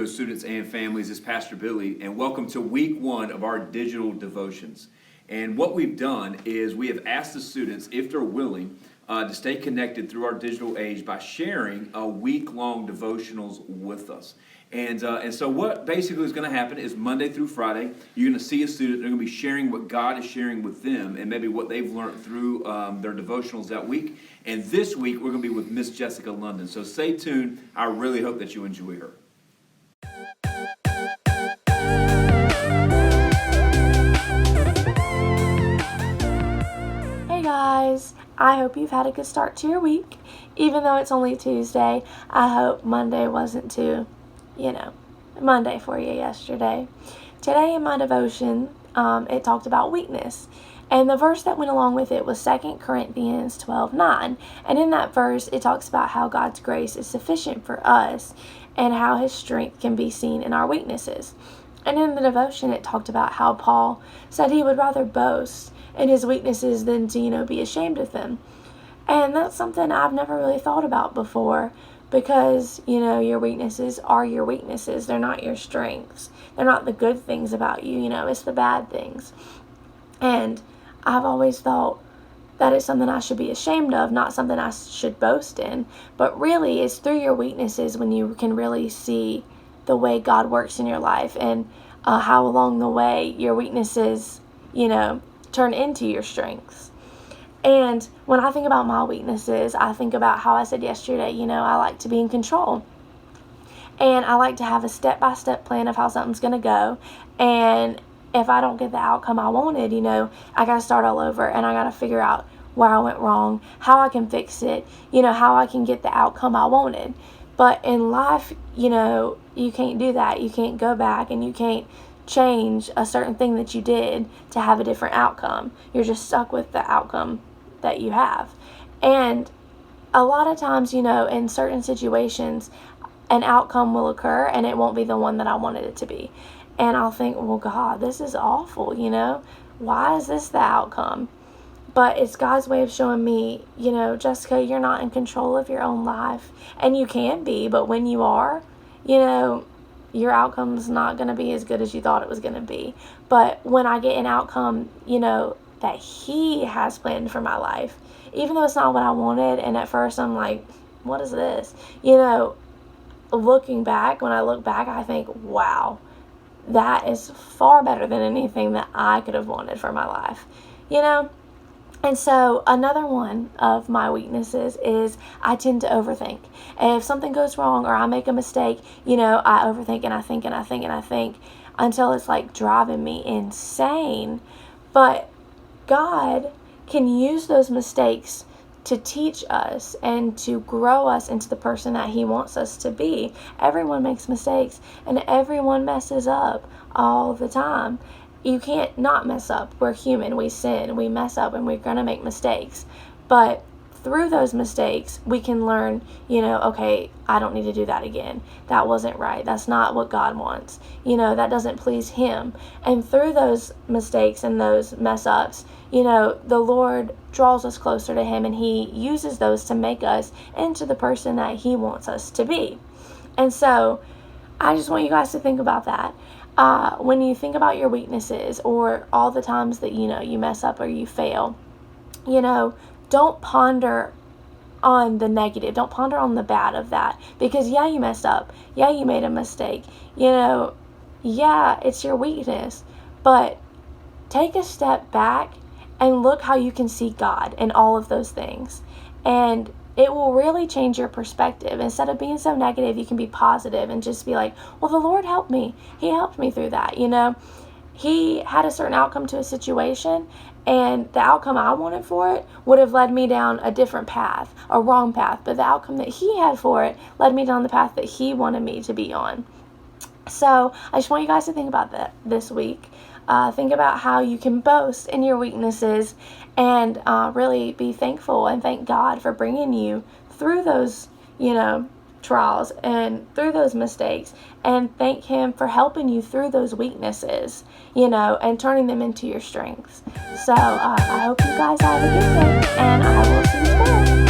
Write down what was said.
Toronto students and families. This is Pastor Billy, and welcome to week 1 of our digital devotions. And what we've done is we have asked the students, if they're willing, to stay connected through our digital age by sharing a week-long devotionals with us. And so what basically is going to happen is Monday through Friday, you're going to see a student. They're going to be sharing what God is sharing with them and maybe what they've learned through their devotionals that week. And this week, we're going to be with Miss Jessica London. So stay tuned. I really hope that you enjoy her. Hey guys, I hope you've had a good start to your week. Even though it's only Tuesday, I hope Monday wasn't too, Monday for you yesterday. Today in my devotion, it talked about weakness. And the verse that went along with it was 2 Corinthians 12:9. And in that verse, it talks about how God's grace is sufficient for us and how His strength can be seen in our weaknesses. And in the devotion, it talked about how Paul said he would rather boast in his weaknesses than to, be ashamed of them. And that's something I've never really thought about before because, your weaknesses are your weaknesses. They're not your strengths. They're not the good things about you, it's the bad things. And I've always thought that it's something I should be ashamed of, not something I should boast in. But really, it's through your weaknesses when you can really see the way God works in your life and how along the way your weaknesses, turn into your strengths. And when I think about my weaknesses, I think about how I said yesterday, I like to be in control. And I like to have a step-by-step plan of how something's going to go. And if I don't get the outcome I wanted, I got to start all over and I got to figure out where I went wrong, how I can fix it, how I can get the outcome I wanted. But in life, you can't do that. You can't go back and you can't change a certain thing that you did to have a different outcome. You're just stuck with the outcome that you have. And a lot of times, in certain situations, an outcome will occur and it won't be the one that I wanted it to be. And I'll think, well, God, this is awful, Why is this the outcome? But it's God's way of showing me, Jessica, you're not in control of your own life. And you can be, but when you are, your outcome's not going to be as good as you thought it was going to be. But when I get an outcome, that He has planned for my life, even though it's not what I wanted, and at first I'm like, what is this? Looking back, when I look back, I think, wow, that is far better than anything that I could have wanted for my life, And so another one of my weaknesses is I tend to overthink. And if something goes wrong or I make a mistake, I overthink and I think and I think and I think until it's like driving me insane. But God can use those mistakes to teach us and to grow us into the person that He wants us to be. Everyone makes mistakes and everyone messes up all the time. You can't not mess up. We're human. We sin. We mess up and we're going to make mistakes. But through those mistakes, we can learn, okay, I don't need to do that again. That wasn't right. That's not what God wants. That doesn't please Him. And through those mistakes and those mess ups, the Lord draws us closer to Him and He uses those to make us into the person that He wants us to be. And so I just want you guys to think about that. When you think about your weaknesses or all the times that, you mess up or you fail, don't ponder on the negative. Don't ponder on the bad of that. Because, you messed up. You made a mistake. It's your weakness. But take a step back and look how you can see God in all of those things. And it will really change your perspective. Instead of being so negative, you can be positive and just be like, well, the Lord helped me. He helped me through that, He had a certain outcome to a situation, and the outcome I wanted for it would have led me down a different path, a wrong path. But the outcome that He had for it led me down the path that He wanted me to be on. So I just want you guys to think about that this week. Think about how you can boast in your weaknesses and really be thankful and thank God for bringing you through those, trials and through those mistakes, and thank Him for helping you through those weaknesses, and turning them into your strengths. So I hope you guys have a good day, and I will see you tomorrow.